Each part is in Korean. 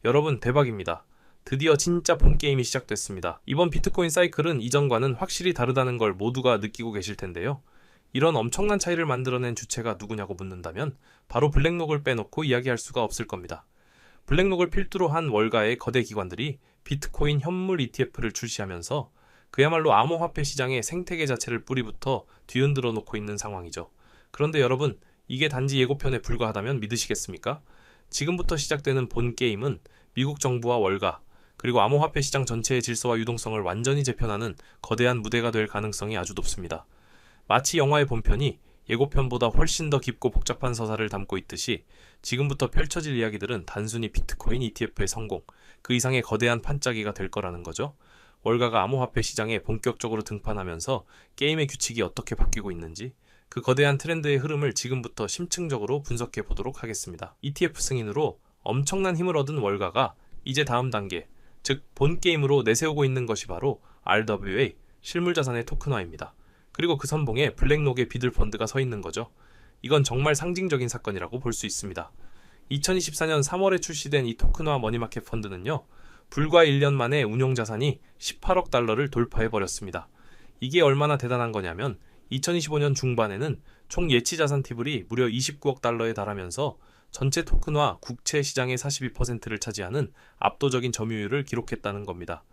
여러분 대박입니다. 드디어 진짜 본 게임이 시작됐습니다. 이번 비트코인 사이클은 이전과는 확실히 다르다는 걸 모두가 느끼고 계실 텐데요. 이런 엄청난 차이를 만들어낸 주체가 누구냐고 묻는다면 바로 블랙록을 빼놓고 이야기할 수가 없을 겁니다. 블랙록을 필두로 한 월가의 거대 기관들이 비트코인 현물 ETF를 출시하면서 그야말로 암호화폐 시장의 생태계 자체를 뿌리부터 뒤흔들어 놓고 있는 상황이죠. 그런데 여러분, 이게 단지 예고편에 불과하다면 믿으시겠습니까? 지금부터 시작되는 본 게임은 미국 정부와 월가, 그리고 암호화폐 시장 전체의 질서와 유동성을 완전히 재편하는 거대한 무대가 될 가능성이 아주 높습니다. 마치 영화의 본편이 예고편보다 훨씬 더 깊고 복잡한 서사를 담고 있듯이 지금부터 펼쳐질 이야기들은 단순히 비트코인 ETF의 성공, 그 이상의 거대한 판짜기가 될 거라는 거죠. 월가가 암호화폐 시장에 본격적으로 등판하면서 게임의 규칙이 어떻게 바뀌고 있는지, 그 거대한 트렌드의 흐름을 지금부터 심층적으로 분석해 보도록 하겠습니다. ETF 승인으로 엄청난 힘을 얻은 월가가 이제 다음 단계, 즉 본 게임으로 내세우고 있는 것이 바로 RWA, 실물자산의 토큰화입니다. 그리고 그 선봉에 블랙록의 비들 펀드가 서 있는 거죠. 이건 정말 상징적인 사건이라고 볼 수 있습니다. 2024년 3월에 출시된 이 토큰화 머니마켓 펀드는요, 불과 1년 만에 운용자산이 18억 달러를 돌파해버렸습니다. 이게 얼마나 대단한 거냐면 2025년 중반에는 총 예치자산 티블이 무려 29억 달러에 달하면서 전체 토큰화 국채 시장의 42%를 차지하는 압도적인 점유율을 기록했다는 겁니다.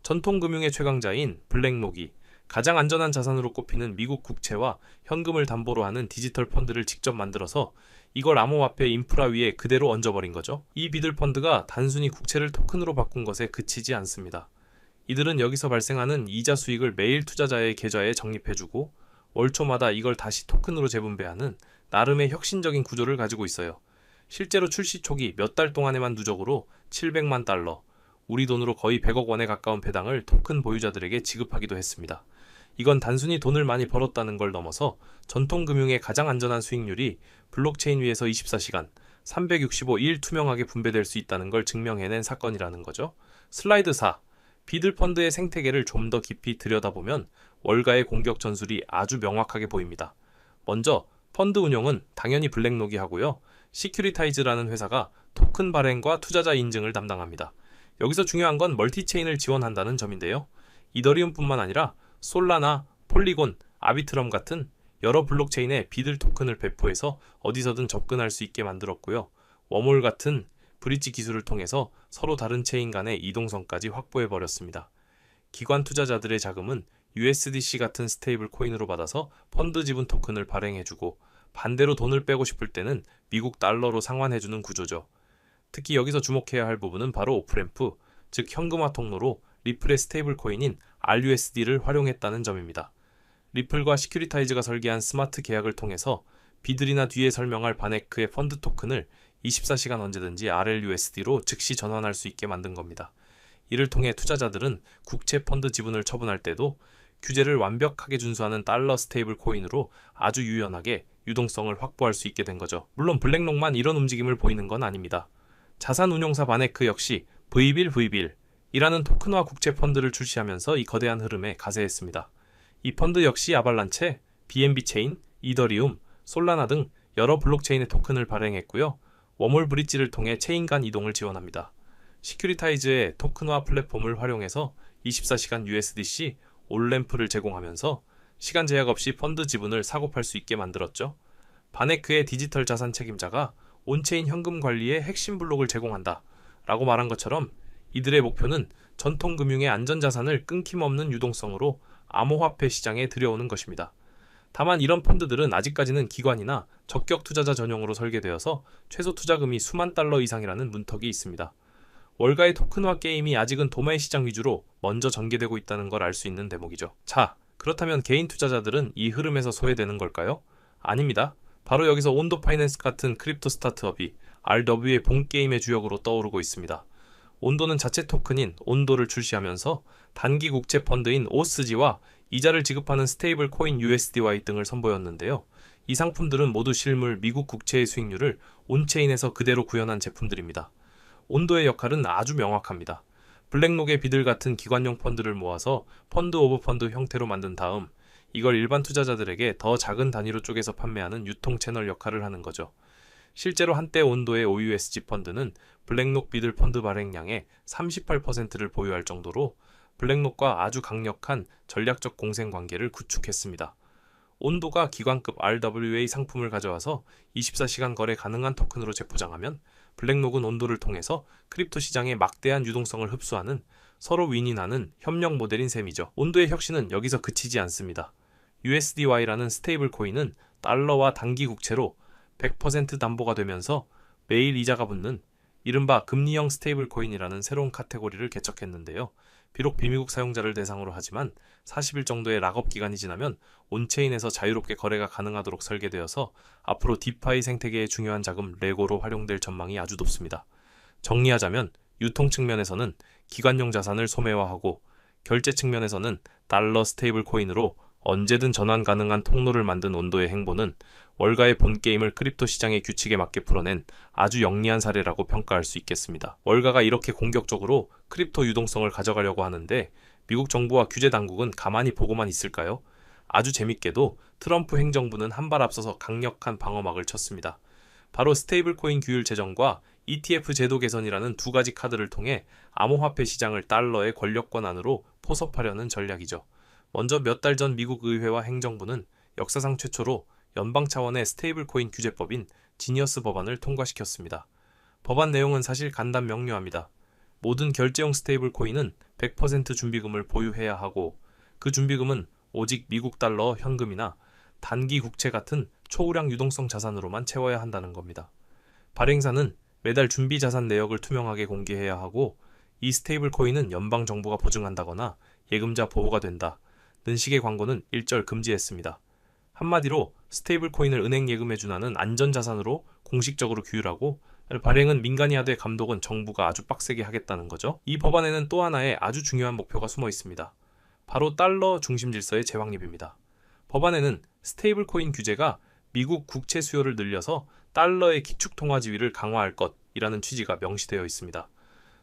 전통금융의 최강자인 블랙록이 가장 안전한 자산으로 꼽히는 미국 국채와 현금을 담보로 하는 디지털 펀드를 직접 만들어서 이걸 암호화폐 인프라 위에 그대로 얹어버린 거죠. 이 비들 펀드가 단순히 국채를 토큰으로 바꾼 것에 그치지 않습니다. 이들은 여기서 발생하는 이자 수익을 매일 투자자의 계좌에 적립해주고 월초마다 이걸 다시 토큰으로 재분배하는 나름의 혁신적인 구조를 가지고 있어요. 실제로 출시 초기 몇 달 동안에만 누적으로 700만 달러, 우리 돈으로 거의 100억 원에 가까운 배당을 토큰 보유자들에게 지급하기도 했습니다. 이건 단순히 돈을 많이 벌었다는 걸 넘어서 전통금융의 가장 안전한 수익률이 블록체인 위에서 24시간, 365일 투명하게 분배될 수 있다는 걸 증명해낸 사건이라는 거죠. 슬라이드 4. 비들 펀드의 생태계를 좀 더 깊이 들여다보면 월가의 공격 전술이 아주 명확하게 보입니다. 먼저 펀드 운용은 당연히 블랙록이 하고요. 시큐리타이즈라는 회사가 토큰 발행과 투자자 인증을 담당합니다. 여기서 중요한 건 멀티체인을 지원한다는 점인데요. 이더리움뿐만 아니라 솔라나, 폴리곤, 아비트럼 같은 여러 블록체인에 비들 토큰을 배포해서 어디서든 접근할 수 있게 만들었고요. 웜홀 같은 브릿지 기술을 통해서 서로 다른 체인 간의 이동성까지 확보해버렸습니다. 기관 투자자들의 자금은 USDC 같은 스테이블 코인으로 받아서 펀드 지분 토큰을 발행해주고 반대로 돈을 빼고 싶을 때는 미국 달러로 상환해주는 구조죠. 특히 여기서 주목해야 할 부분은 바로 오프램프, 즉 현금화 통로로 리플의 스테이블 코인인 RUSD를 활용했다는 점입니다. 리플과 시큐리타이즈가 설계한 스마트 계약을 통해서 비들이나 뒤에 설명할 바네크의 펀드 토큰을 24시간 언제든지 RLUSD로 즉시 전환할 수 있게 만든 겁니다. 이를 통해 투자자들은 국채 펀드 지분을 처분할 때도 규제를 완벽하게 준수하는 달러 스테이블 코인으로 아주 유연하게 유동성을 확보할 수 있게 된 거죠. 물론 블랙록만 이런 움직임을 보이는 건 아닙니다. 자산운용사 바네크 역시 V빌이라는 토큰화 국채 펀드를 출시하면서 이 거대한 흐름에 가세했습니다. 이 펀드 역시 아발란체, BNB 체인, 이더리움, 솔라나 등 여러 블록체인의 토큰을 발행했고요. 웜홀 브릿지를 통해 체인 간 이동을 지원합니다. 시큐리타이즈의 토큰화 플랫폼을 활용해서 24시간 USDC 올램프를 제공하면서 시간 제약 없이 펀드 지분을 사고 팔 수 있게 만들었죠. 바네크의 디지털 자산 책임자가 온체인 현금 관리의 핵심 블록을 제공한다 라고 말한 것처럼 이들의 목표는 전통금융의 안전자산을 끊김없는 유동성으로 암호화폐 시장에 들여오는 것입니다. 다만 이런 펀드들은 아직까지는 기관이나 적격 투자자 전용으로 설계되어서 최소 투자금이 수만 달러 이상이라는 문턱이 있습니다. 월가의 토큰화 게임이 아직은 도매 시장 위주로 먼저 전개되고 있다는 걸 알 수 있는 대목이죠. 자, 그렇다면 개인 투자자들은 이 흐름에서 소외되는 걸까요? 아닙니다. 바로 여기서 온도 파이낸스 같은 크립토 스타트업이 RW의 본 게임의 주역으로 떠오르고 있습니다. 온도는 자체 토큰인 온도를 출시하면서 단기 국채 펀드인 OSG와 이자를 지급하는 스테이블 코인 USDY 등을 선보였는데요. 이 상품들은 모두 실물 미국 국채의 수익률을 온체인에서 그대로 구현한 제품들입니다. 온도의 역할은 아주 명확합니다. 블랙록의 비들 같은 기관용 펀드를 모아서 펀드 오브 펀드 형태로 만든 다음 이걸 일반 투자자들에게 더 작은 단위로 쪼개서 판매하는 유통 채널 역할을 하는 거죠. 실제로 한때 온도의 OUSG 펀드는 블랙록 미들 펀드 발행량의 38%를 보유할 정도로 블랙록과 아주 강력한 전략적 공생 관계를 구축했습니다. 온도가 기관급 RWA 상품을 가져와서 24시간 거래 가능한 토큰으로 재포장하면 블랙록은 온도를 통해서 크립토 시장의 막대한 유동성을 흡수하는 서로 윈윈하는 협력 모델인 셈이죠. 온도의 혁신은 여기서 그치지 않습니다. USDY라는 스테이블 코인은 달러와 단기 국채로 100% 담보가 되면서 매일 이자가 붙는 이른바 금리형 스테이블 코인이라는 새로운 카테고리를 개척했는데요. 비록 비미국 사용자를 대상으로 하지만 40일 정도의 락업 기간이 지나면 온체인에서 자유롭게 거래가 가능하도록 설계되어서 앞으로 디파이 생태계의 중요한 자금 레고로 활용될 전망이 아주 높습니다. 정리하자면 유통 측면에서는 기관용 자산을 소매화하고 결제 측면에서는 달러 스테이블 코인으로 언제든 전환 가능한 통로를 만든 온도의 행보는 월가의 본 게임을 크립토 시장의 규칙에 맞게 풀어낸 아주 영리한 사례라고 평가할 수 있겠습니다. 월가가 이렇게 공격적으로 크립토 유동성을 가져가려고 하는데 미국 정부와 규제 당국은 가만히 보고만 있을까요? 아주 재밌게도 트럼프 행정부는 한 발 앞서서 강력한 방어막을 쳤습니다. 바로 스테이블 코인 규율 제정과 ETF 제도 개선이라는 두 가지 카드를 통해 암호화폐 시장을 달러의 권력권 안으로 포섭하려는 전략이죠. 먼저 몇 달 전 미국 의회와 행정부는 역사상 최초로 연방 차원의 스테이블 코인 규제법인 지니어스 법안을 통과시켰습니다. 법안 내용은 사실 간단 명료합니다. 모든 결제용 스테이블 코인은 100% 준비금을 보유해야 하고 그 준비금은 오직 미국 달러 현금이나 단기 국채 같은 초우량 유동성 자산으로만 채워야 한다는 겁니다. 발행사는 매달 준비 자산 내역을 투명하게 공개해야 하고 이 스테이블 코인은 연방 정부가 보증한다거나 예금자 보호가 된다. 는 식의 광고는 일절 금지했습니다. 한마디로 스테이블 코인을 은행 예금에 준하는 안전자산으로 공식적으로 규율하고 발행은 민간이 하되 감독은 정부가 아주 빡세게 하겠다는 거죠. 이 법안에는 또 하나의 아주 중요한 목표가 숨어 있습니다. 바로 달러 중심 질서의 재확립입니다. 법안에는 스테이블 코인 규제가 미국 국채 수요를 늘려서 달러의 기축 통화 지위를 강화할 것이라는 취지가 명시되어 있습니다.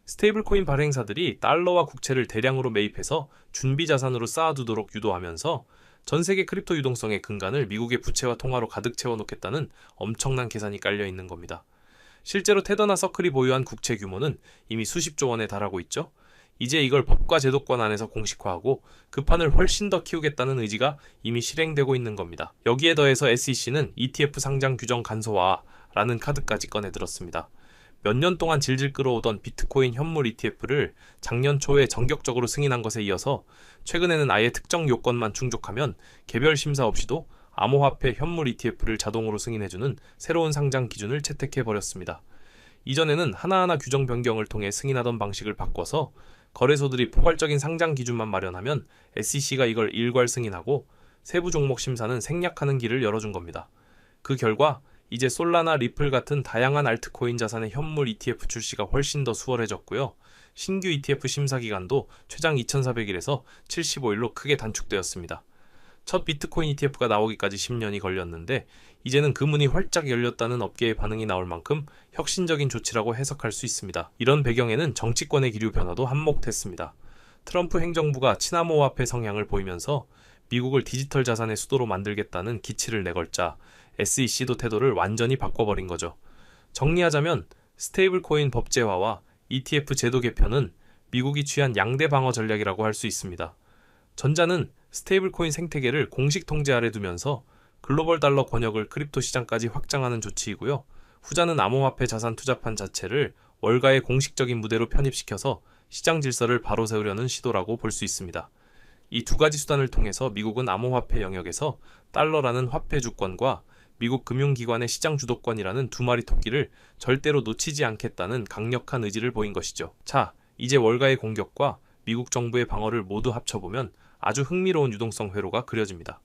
스테이블 코인 발행사들이 달러와 국채를 대량으로 매입해서 준비 자산으로 쌓아두도록 유도하면서 전 세계 크립토 유동성의 근간을 미국의 부채와 통화로 가득 채워놓겠다는 엄청난 계산이 깔려 있는 겁니다. 실제로 테더나 서클이 보유한 국채 규모는 이미 수십조 원에 달하고 있죠. 이제 이걸 법과 제도권 안에서 공식화하고 그 판을 훨씬 더 키우겠다는 의지가 이미 실행되고 있는 겁니다. 여기에 더해서 SEC는 ETF 상장 규정 간소화라는 카드까지 꺼내들었습니다. 몇 년 동안 질질 끌어오던 비트코인 현물 ETF를 작년 초에 전격적으로 승인한 것에 이어서 최근에는 아예 특정 요건만 충족하면 개별 심사 없이도 암호화폐 현물 ETF를 자동으로 승인해주는 새로운 상장 기준을 채택해버렸습니다. 이전에는 하나하나 규정 변경을 통해 승인하던 방식을 바꿔서 거래소들이 포괄적인 상장 기준만 마련하면 SEC가 이걸 일괄 승인하고 세부 종목 심사는 생략하는 길을 열어준 겁니다. 그 결과 이제 솔라나 리플 같은 다양한 알트코인 자산의 현물 ETF 출시가 훨씬 더 수월해졌고요. 신규 ETF 심사 기간도 최장 2400일에서 75일로 크게 단축되었습니다. 첫 비트코인 ETF가 나오기까지 10년이 걸렸는데 이제는 그 문이 활짝 열렸다는 업계의 반응이 나올 만큼 혁신적인 조치라고 해석할 수 있습니다. 이런 배경에는 정치권의 기류 변화도 한몫했습니다. 트럼프 행정부가 친암호화폐 성향을 보이면서 미국을 디지털 자산의 수도로 만들겠다는 기치를 내걸자 SEC도 태도를 완전히 바꿔버린 거죠. 정리하자면 스테이블 코인 법제화와 ETF 제도 개편은 미국이 취한 양대 방어 전략이라고 할 수 있습니다. 전자는 스테이블 코인 생태계를 공식 통제 아래 두면서 글로벌 달러 권역을 크립토 시장까지 확장하는 조치이고요. 후자는 암호화폐 자산 투자판 자체를 월가의 공식적인 무대로 편입시켜서 시장 질서를 바로 세우려는 시도라고 볼 수 있습니다. 이 두 가지 수단을 통해서 미국은 암호화폐 영역에서 달러라는 화폐 주권과 미국 금융기관의 시장 주도권이라는 두 마리 토끼를 절대로 놓치지 않겠다는 강력한 의지를 보인 것이죠. 자, 이제 월가의 공격과 미국 정부의 방어를 모두 합쳐보면 아주 흥미로운 유동성 회로가 그려집니다.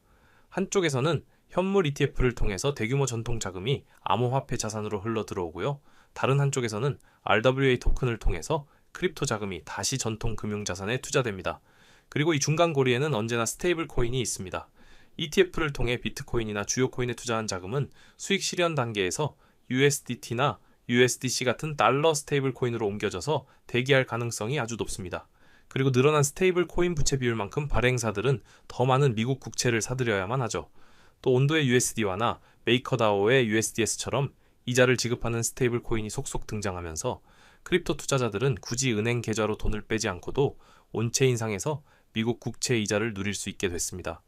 한쪽에서는 현물 ETF를 통해서 대규모 전통 자금이 암호화폐 자산으로 흘러 들어오고요. 다른 한쪽에서는 RWA 토큰을 통해서 크립토 자금이 다시 전통 금융자산에 투자됩니다. 그리고 이 중간 고리에는 언제나 스테이블 코인이 있습니다. ETF를 통해 비트코인이나 주요 코인에 투자한 자금은 수익 실현 단계에서 USDT나 USDC 같은 달러 스테이블 코인으로 옮겨져서 대기할 가능성이 아주 높습니다. 그리고 늘어난 스테이블 코인 부채 비율만큼 발행사들은 더 많은 미국 국채를 사들여야만 하죠. 또 온도의 USD화나 메이커다오의 USDS처럼 이자를 지급하는 스테이블 코인이 속속 등장하면서 크립토 투자자들은 굳이 은행 계좌로 돈을 빼지 않고도 온체인상에서 미국 국채 이자를 누릴 수 있게 됐습니다.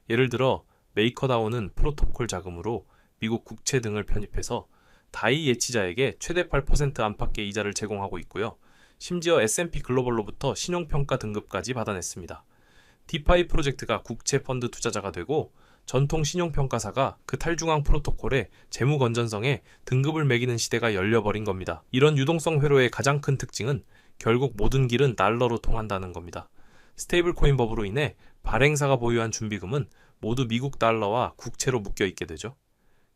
예를 들어 메이커다오는 프로토콜 자금으로 미국 국채 등을 편입해서 다이 예치자에게 최대 8% 안팎의 이자를 제공하고 있고요. 심지어 S&P 글로벌로부터 신용평가 등급까지 받아냈습니다. 디파이 프로젝트가 국채 펀드 투자자가 되고 전통 신용평가사가 그 탈중앙 프로토콜의 재무 건전성에 등급을 매기는 시대가 열려버린 겁니다. 이런 유동성 회로의 가장 큰 특징은 결국 모든 길은 달러로 통한다는 겁니다. 스테이블 코인 법으로 인해 발행사가 보유한 준비금은 모두 미국 달러와 국채로 묶여 있게 되죠.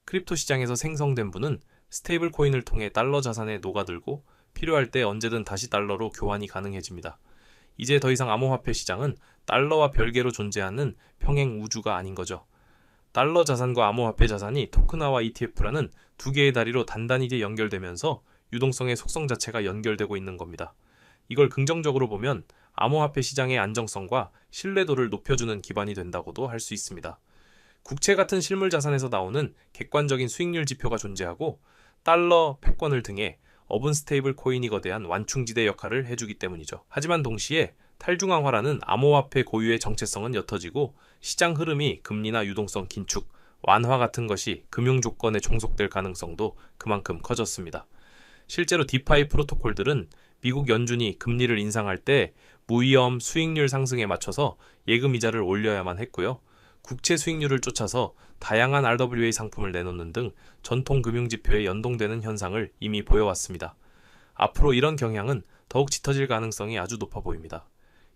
크립토 시장에서 생성된 부는 스테이블 코인을 통해 달러 자산에 녹아들고 필요할 때 언제든 다시 달러로 교환이 가능해집니다. 이제 더 이상 암호화폐 시장은 달러와 별개로 존재하는 평행 우주가 아닌 거죠. 달러 자산과 암호화폐 자산이 토큰화와 ETF라는 두 개의 다리로 단단히 연결되면서 유동성의 속성 자체가 연결되고 있는 겁니다. 이걸 긍정적으로 보면 암호화폐 시장의 안정성과 신뢰도를 높여주는 기반이 된다고도 할 수 있습니다. 국채 같은 실물 자산에서 나오는 객관적인 수익률 지표가 존재하고 달러, 패권을 등에 어분 스테이블 코인이 거대한 완충지대 역할을 해주기 때문이죠. 하지만 동시에 탈중앙화라는 암호화폐 고유의 정체성은 옅어지고 시장 흐름이 금리나 유동성 긴축, 완화 같은 것이 금융 조건에 종속될 가능성도 그만큼 커졌습니다. 실제로 디파이 프로토콜들은 미국 연준이 금리를 인상할 때 무위험 수익률 상승에 맞춰서 예금 이자를 올려야만 했고요. 국채 수익률을 쫓아서 다양한 RWA 상품을 내놓는 등 전통 금융지표에 연동되는 현상을 이미 보여왔습니다. 앞으로 이런 경향은 더욱 짙어질 가능성이 아주 높아 보입니다.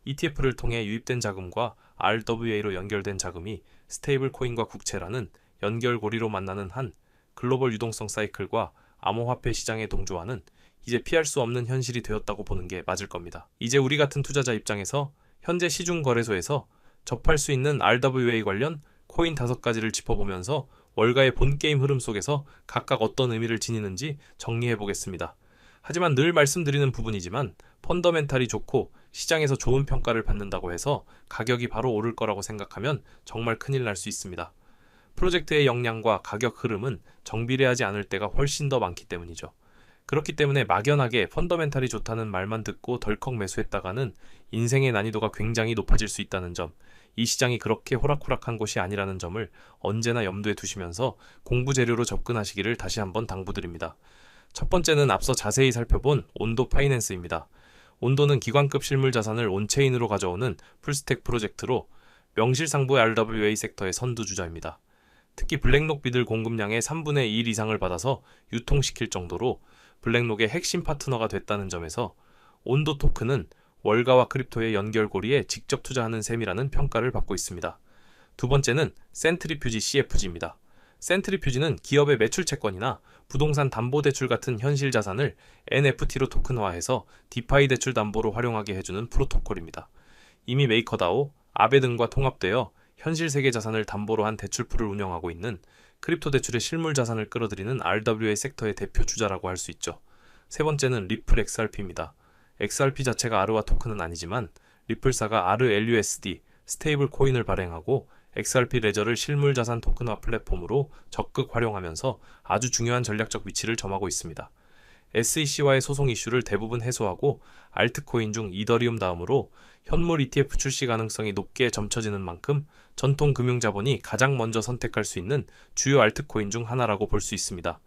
ETF를 통해 유입된 자금과 RWA로 연결된 자금이 스테이블 코인과 국채라는 연결고리로 만나는 한 글로벌 유동성 사이클과 암호화폐 시장의 동조화는 이제 피할 수 없는 현실이 되었다고 보는 게 맞을 겁니다. 이제 우리 같은 투자자 입장에서 현재 시중 거래소에서 접할 수 있는 RWA 관련 코인 5가지를 짚어보면서 월가의 본게임 흐름 속에서 각각 어떤 의미를 지니는지 정리해보겠습니다. 하지만 늘 말씀드리는 부분이지만 펀더멘탈이 좋고 시장에서 좋은 평가를 받는다고 해서 가격이 바로 오를 거라고 생각하면 정말 큰일 날 수 있습니다. 프로젝트의 역량과 가격 흐름은 정비례하지 않을 때가 훨씬 더 많기 때문이죠. 그렇기 때문에 막연하게 펀더멘탈이 좋다는 말만 듣고 덜컥 매수했다가는 인생의 난이도가 굉장히 높아질 수 있다는 점, 이 시장이 그렇게 호락호락한 곳이 아니라는 점을 언제나 염두에 두시면서 공부 재료로 접근하시기를 다시 한번 당부드립니다. 첫 번째는 앞서 자세히 살펴본 온도 파이낸스입니다. 온도는 기관급 실물 자산을 온체인으로 가져오는 풀스택 프로젝트로 명실상부의 RWA 섹터의 선두주자입니다. 특히 블랙록 비들 공급량의 3분의 1 이상을 받아서 유통시킬 정도로 블랙록의 핵심 파트너가 됐다는 점에서 온도 토큰은 월가와 크립토의 연결고리에 직접 투자하는 셈이라는 평가를 받고 있습니다. 두 번째는 센트리퓨지 CFG입니다. 센트리퓨지는 기업의 매출 채권이나 부동산 담보대출 같은 현실 자산을 NFT로 토큰화해서 디파이 대출 담보로 활용하게 해주는 프로토콜입니다. 이미 메이커다오, 아베 등과 통합되어 현실 세계 자산을 담보로 한 대출풀을 운영하고 있는 크립토 대출의 실물 자산을 끌어들이는 RWA 섹터의 대표 주자라고 할 수 있죠. 세 번째는 리플 XRP입니다. XRP 자체가 아르와 토큰은 아니지만 리플사가 RLUSD, 스테이블 코인을 발행하고 XRP 레저를 실물 자산 토큰화 플랫폼으로 적극 활용하면서 아주 중요한 전략적 위치를 점하고 있습니다. SEC와의 소송 이슈를 대부분 해소하고 알트코인 중 이더리움 다음으로 현물 ETF 출시 가능성이 높게 점쳐지는 만큼 전통 금융자본이 가장 먼저 선택할 수 있는 주요 알트코인 중 하나라고 볼 수 있습니다.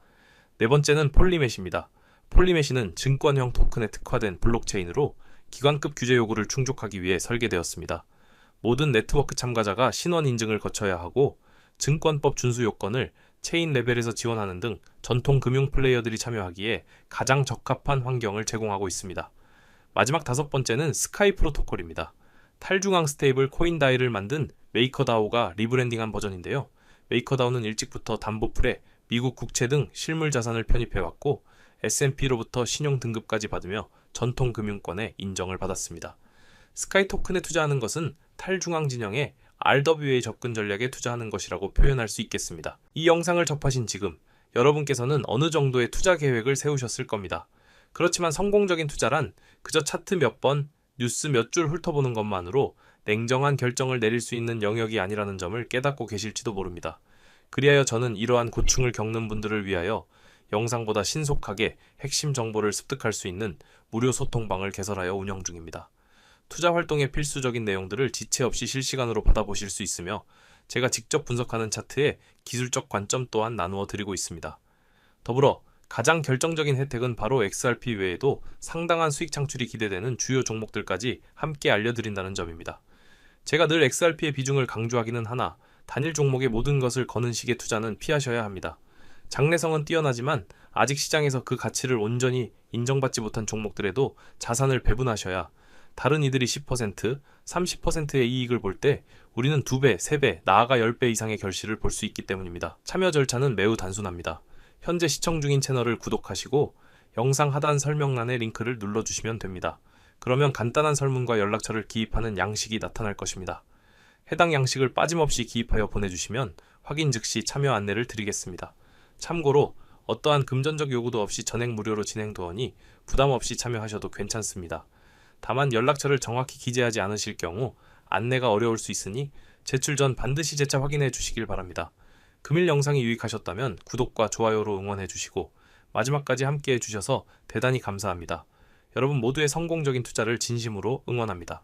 네 번째는 폴리메시입니다. 폴리메시는 증권형 토큰에 특화된 블록체인으로 기관급 규제 요구를 충족하기 위해 설계되었습니다. 모든 네트워크 참가자가 신원 인증을 거쳐야 하고 증권법 준수 요건을 체인 레벨에서 지원하는 등 전통 금융 플레이어들이 참여하기에 가장 적합한 환경을 제공하고 있습니다. 마지막 다섯 번째는 스카이 프로토콜입니다. 탈중앙 스테이블 코인다이를 만든 메이커다오가 리브랜딩한 버전인데요. 메이커다오는 일찍부터 담보풀에 미국 국채 등 실물 자산을 편입해왔고 S&P로부터 신용 등급까지 받으며 전통 금융권의 인정을 받았습니다. 스카이 토큰에 투자하는 것은 탈중앙 진영의 RWA 접근 전략에 투자하는 것이라고 표현할 수 있겠습니다. 이 영상을 접하신 지금 여러분께서는 어느 정도의 투자 계획을 세우셨을 겁니다. 그렇지만 성공적인 투자란 그저 차트 몇 번, 뉴스 몇 줄 훑어보는 것만으로 냉정한 결정을 내릴 수 있는 영역이 아니라는 점을 깨닫고 계실지도 모릅니다. 그리하여 저는 이러한 고충을 겪는 분들을 위하여 영상보다 신속하게 핵심 정보를 습득할 수 있는 무료 소통방을 개설하여 운영 중입니다. 투자 활동에 필수적인 내용들을 지체 없이 실시간으로 받아보실 수 있으며 제가 직접 분석하는 차트에 기술적 관점 또한 나누어 드리고 있습니다. 더불어 가장 결정적인 혜택은 바로 XRP 외에도 상당한 수익 창출이 기대되는 주요 종목들까지 함께 알려드린다는 점입니다. 제가 늘 XRP의 비중을 강조하기는 하나 단일 종목의 모든 것을 거는 식의 투자는 피하셔야 합니다. 장래성은 뛰어나지만 아직 시장에서 그 가치를 온전히 인정받지 못한 종목들에도 자산을 배분하셔야 다른 이들이 10%, 30%의 이익을 볼 때 우리는 2배, 3배, 나아가 10배 이상의 결실을 볼 수 있기 때문입니다. 참여 절차는 매우 단순합니다. 현재 시청 중인 채널을 구독하시고 영상 하단 설명란의 링크를 눌러주시면 됩니다. 그러면 간단한 설문과 연락처를 기입하는 양식이 나타날 것입니다. 해당 양식을 빠짐없이 기입하여 보내주시면 확인 즉시 참여 안내를 드리겠습니다. 참고로 어떠한 금전적 요구도 없이 전액 무료로 진행되오니 부담 없이 참여하셔도 괜찮습니다. 다만 연락처를 정확히 기재하지 않으실 경우 안내가 어려울 수 있으니 제출 전 반드시 재차 확인해 주시길 바랍니다. 금일 영상이 유익하셨다면 구독과 좋아요로 응원해 주시고 마지막까지 함께 해주셔서 대단히 감사합니다. 여러분 모두의 성공적인 투자를 진심으로 응원합니다.